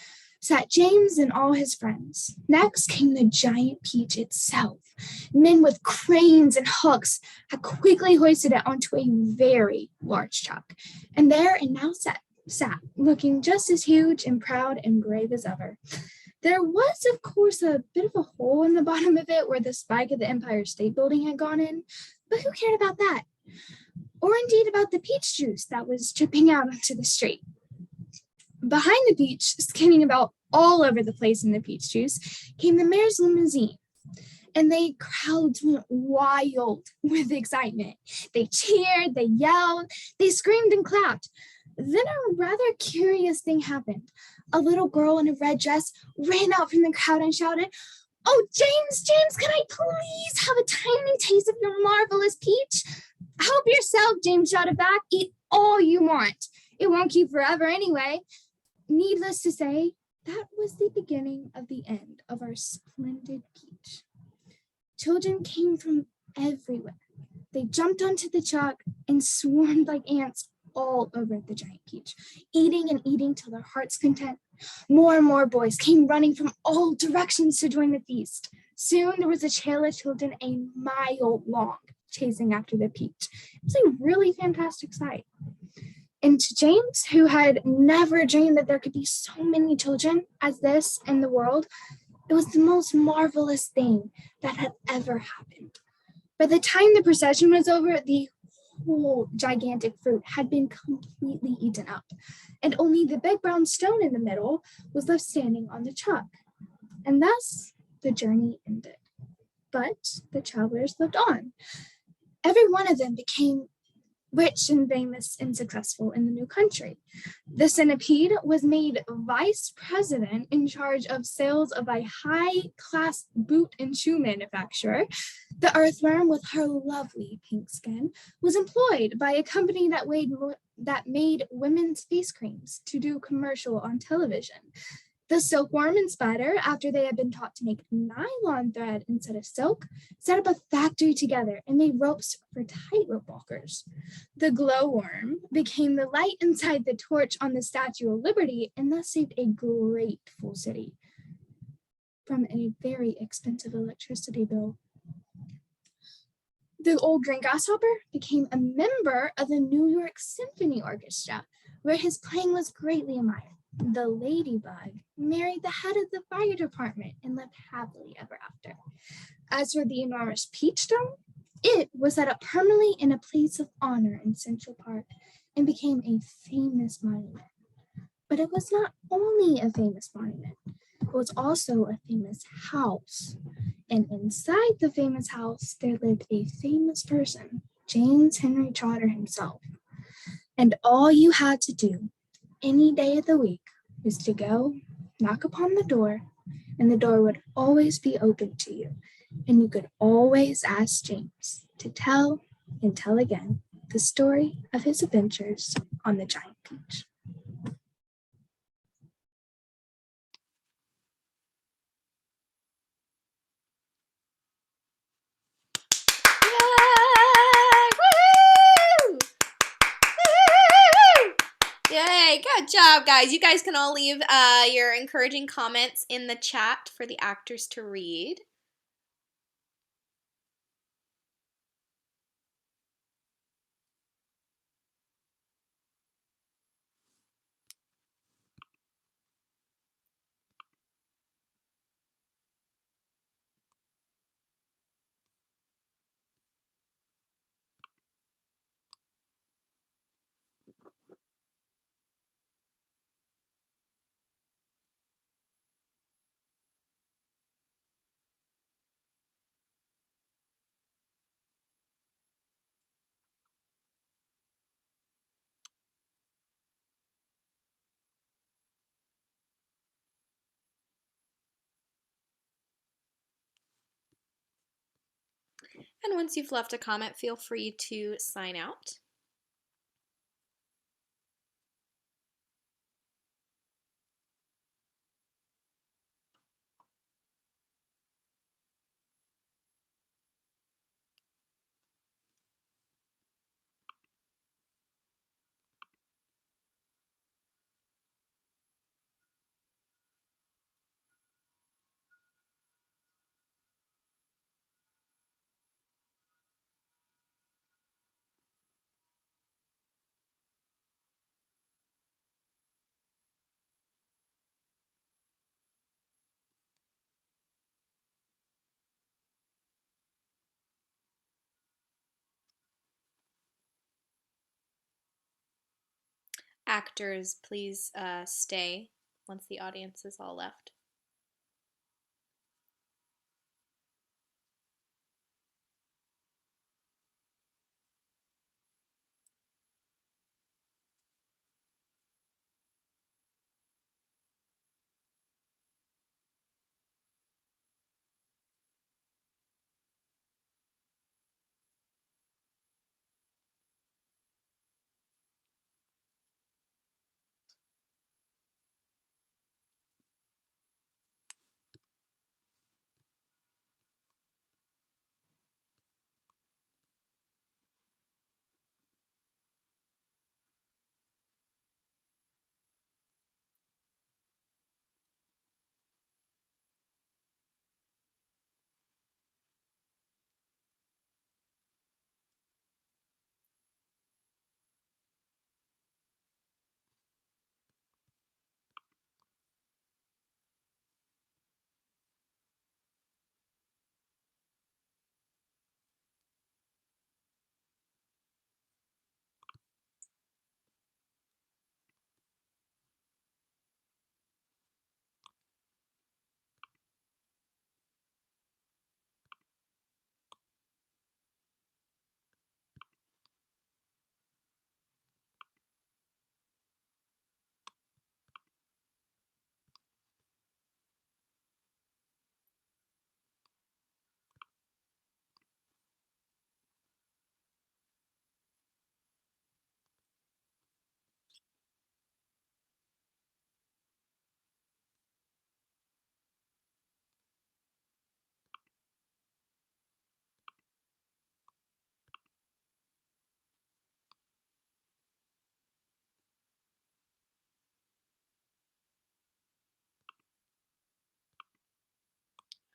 sat James and all his friends. Next came the giant peach itself. Men with cranes and hooks had quickly hoisted it onto a very large truck, and there it now sat, looking just as huge and proud and brave as ever. There was, of course, a bit of a hole in the bottom of it where the spike of the Empire State Building had gone in, but who cared about that? Or indeed about the peach juice that was dripping out onto the street. Behind the peach, skimming about all over the place in the peach juice, came the mayor's limousine. And the crowds went wild with excitement. They cheered, they yelled, they screamed and clapped. Then a rather curious thing happened. A little girl in a red dress ran out from the crowd and shouted, "Oh, James, can I please have a tiny taste of your marvelous peach?" "Help yourself," James shouted back. "Eat all you want. It won't keep forever anyway." Needless to say, that was the beginning of the end of our splendid peach. Children came from everywhere. They jumped onto the truck and swarmed like ants all over the giant peach, eating and eating till their heart's content. More and more boys came running from all directions to join the feast. Soon there was a trail of children a mile long chasing after the peach. It was a really fantastic sight. And to James, who had never dreamed that there could be so many children as this in the world, it was the most marvelous thing that had ever happened. By the time the procession was over, the whole gigantic fruit had been completely eaten up, and only the big brown stone in the middle was left standing on the truck. And thus, the journey ended. But the travelers lived on. Every one of them became rich and famous and successful in the new country. The centipede was made vice president in charge of sales of a high-class boot and shoe manufacturer. The earthworm, with her lovely pink skin, was employed by a company that made women's face creams to do commercial on television. The silkworm and spider, after they had been taught to make nylon thread instead of silk, set up a factory together and made ropes for tightrope walkers. The glowworm became the light inside the torch on the Statue of Liberty and thus saved a grateful city from a very expensive electricity bill. The old green grasshopper became a member of the New York Symphony Orchestra, where his playing was greatly admired. The ladybug married the head of the fire department and lived happily ever after. As for the enormous peach stone, It was set up permanently in a place of honor in Central Park and became a famous monument. But it was not only a famous monument, it was also a famous house. And inside the famous house, there lived a famous person, James Henry Trotter himself. And all you had to do any day of the week is to go knock upon the door, and the door would always be open to you. And you could always ask James to tell and tell again the story of his adventures on the giant peach. Yay! Woo! Woo! Yay, good job, guys. You guys can all leave your encouraging comments in the chat for the actors to read. And once you've left a comment, feel free to sign out. Actors, please stay once the audience is all left.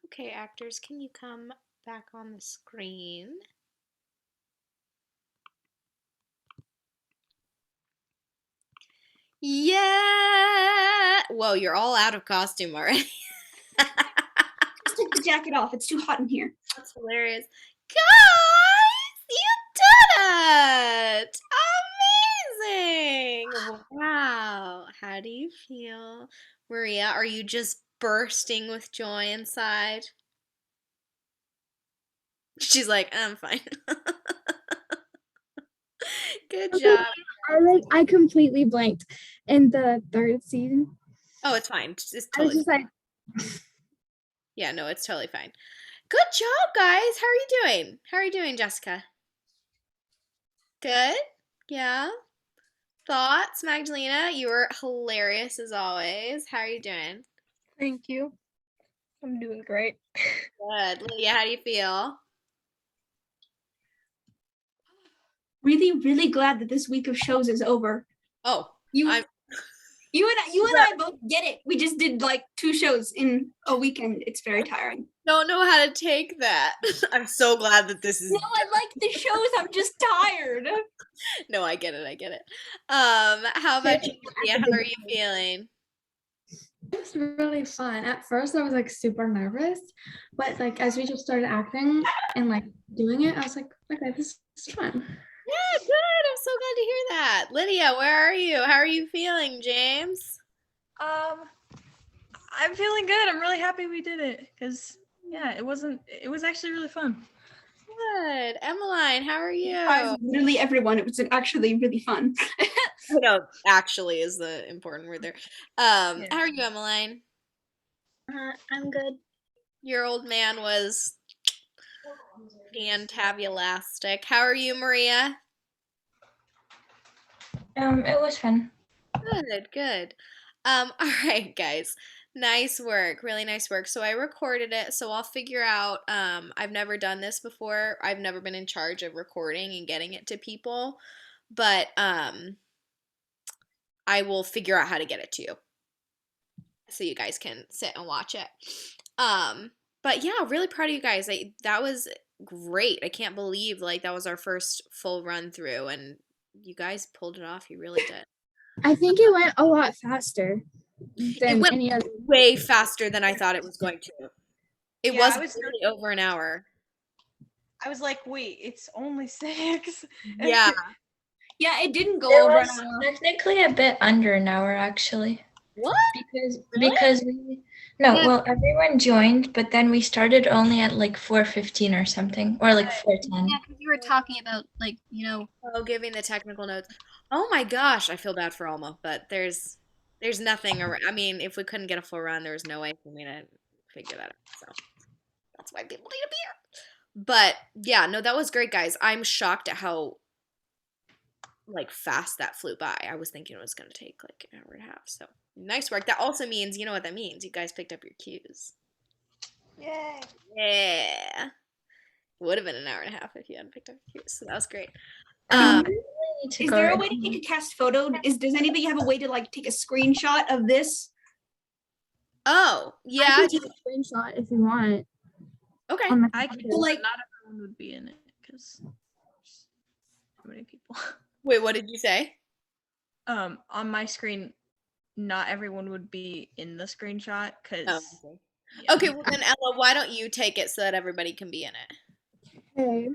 Okay, actors, can you come back on the screen? Yeah! Whoa, you're all out of costume already. Just take the jacket off. It's too hot in here. That's hilarious. Guys! you feel? Maria, are you just bursting with joy inside? She's like, I'm fine. Good job. I completely blanked in the third season. Oh, it's fine. It's I was totally just like, Yeah, no, it's totally fine. Good job, guys. How are you doing? How are you doing, Jessica? Good? Yeah? Thoughts, Magdalena? You were hilarious as always. How are you doing? Thank you. I'm doing great. Good. Lydia, how do you feel? Really, really glad that this week of shows is over. Oh, You I'm you and I both get it. We just did like 2 shows in a weekend. It's very tiring. don't know how to take that. I'm so glad that this is No, I like the shows. I'm just tired. No, I get it. I get it. How about you, Lydia? How are you feeling? It was really fun. At first, I was like super nervous, but like as we just started acting and like doing it, I was like, okay, this is fun. Yeah, good. I'm so glad to hear that. Lydia, where are you? How are you feeling, James? I'm feeling good. I'm really happy we did it because yeah, it was actually really fun. Good. Emmeline, how are you? Literally everyone. It was actually really fun. No, actually is the important word there. How are you, Emmeline? I'm good. Your old man was fantabulastic. How are you, Maria? It was fun. Good, good. All right, guys. Nice work. Really nice work. So I recorded it, so I'll figure out I've never done this before. I've never been in charge of recording and getting it to people, but I will figure out how to get it to you so you guys can sit and watch it. But yeah, really proud of you guys. That was great. I can't believe like that was our first full run through and you guys pulled it off. You really did. I think it went a lot faster It than went any other. way faster than I thought it was going to. It Yeah, was really over an hour. I was like, wait, it's only 6. Yeah. Yeah, it didn't go It over was an hour. technically a bit under an hour, actually. What? Because everyone joined, but then we started only at like 4:15 or something, or like 4:10. Yeah, because you were talking about Oh, giving the technical notes. Oh my gosh, I feel bad for Alma, but there's nothing around. I mean, if we couldn't get a full run, there was no way for me to figure that out. So that's why people need to be here. But yeah, no, that was great, guys. I'm shocked at how like fast that flew by. I was thinking it was going to take like an hour and a half. So nice work. That also means, you know what that means? You guys picked up your cues. Yay. Yeah. Would have been an hour and a half if you hadn't picked up your cues. So that was great. Is there a way to take a cast photo? Does anybody have a way to like take a screenshot of this? Oh, yeah. I can take a screenshot if you want. Okay. I can So, like- not everyone would be in it because too many people. Wait, what did you say? On my screen, not everyone would be in the screenshot because Oh, okay, well then Ella, why don't you take it so that everybody can be in it? Okay.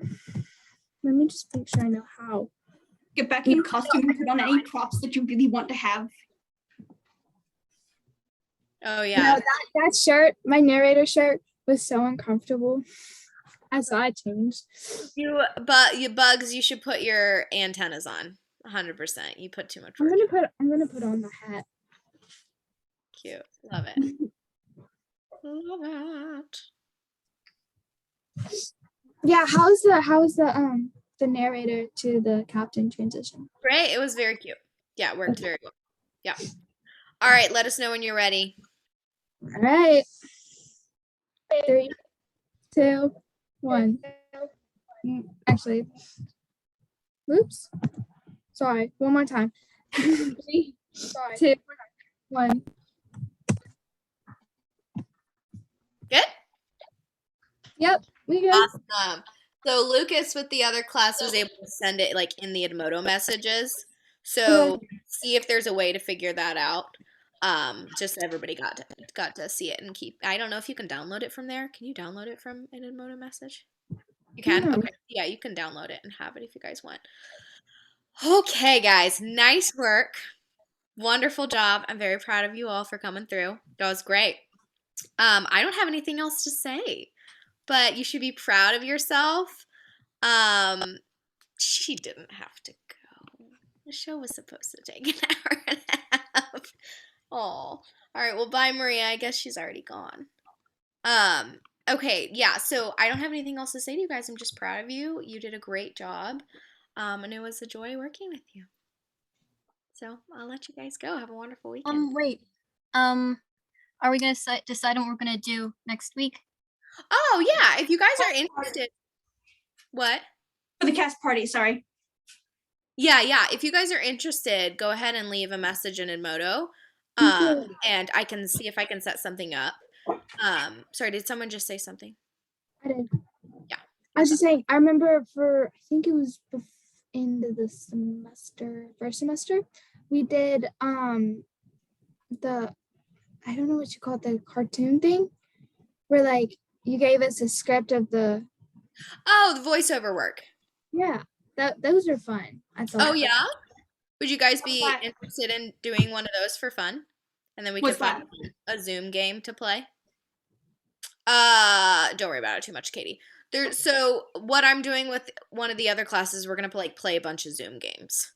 Let me just make sure I know how. Get back in costume and put on any props that you really want to have. Oh You yeah. know, that shirt, my narrator shirt, was so uncomfortable. I saw it changed. You Bugs, you should put your antennas on. 100%. You put too much I'm work. gonna put on the hat. Cute. Love it. Love it. Yeah, how's the narrator to the captain transition? Great. It was very cute. Yeah, it worked very well. Yeah. All right, let us know when you're ready. All right. 3, 2, 1. Actually, oops. Sorry. One more time. 3, 2, 1. Good? Yep, we good. Awesome. So Lucas with the other class was able to send it like in the Edmodo messages. So see if there's a way to figure that out. Just so everybody got to see it and keep. I don't know if you can download it from there. Can you download it from an Edmodo message? You can? Yeah. Okay. Yeah, you can download it and have it if you guys want. Okay, guys. Nice work. Wonderful job. I'm very proud of you all for coming through. That was great. I don't have anything else to say, but you should be proud of yourself. She didn't have to go. The show was supposed to take an hour and a half. Oh, all right. Well, bye, Maria. I guess she's already gone. Okay, yeah. So I don't have anything else to say to you guys. I'm just proud of you. You did a great job. And it was a joy working with you. So I'll let you guys go. Have a wonderful weekend. Wait. Are we gonna decide on what we're gonna do next week? Oh yeah, if you guys are interested. What? For the cast party, sorry. Yeah. If you guys are interested, go ahead and leave a message in Edmodo. And I can see if I can set something up. Sorry, did someone just say something? I did. Yeah. I was just saying, I remember I think it was end of the first semester, we did I don't know what you call it, the cartoon thing, where like you gave us a script of the. Oh, the voiceover work. Yeah, those are fun. I thought. Oh yeah. Would you guys be interested in doing one of those for fun? And then we could find a Zoom game to play. Don't worry about it too much, Katie. So what I'm doing with one of the other classes, we're gonna play a bunch of Zoom games.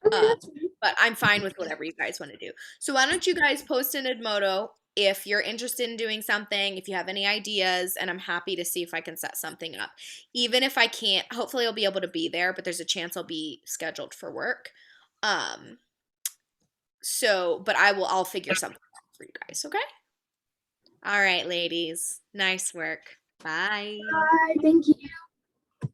But I'm fine with whatever you guys want to do. So why don't you guys post in Edmodo if you're interested in doing something, if you have any ideas, and I'm happy to see if I can set something up. Even if I can't, hopefully I'll be able to be there, but there's a chance I'll be scheduled for work. But I'll figure something out for you guys, okay? All right, ladies. Nice work. Bye. Bye. Thank you.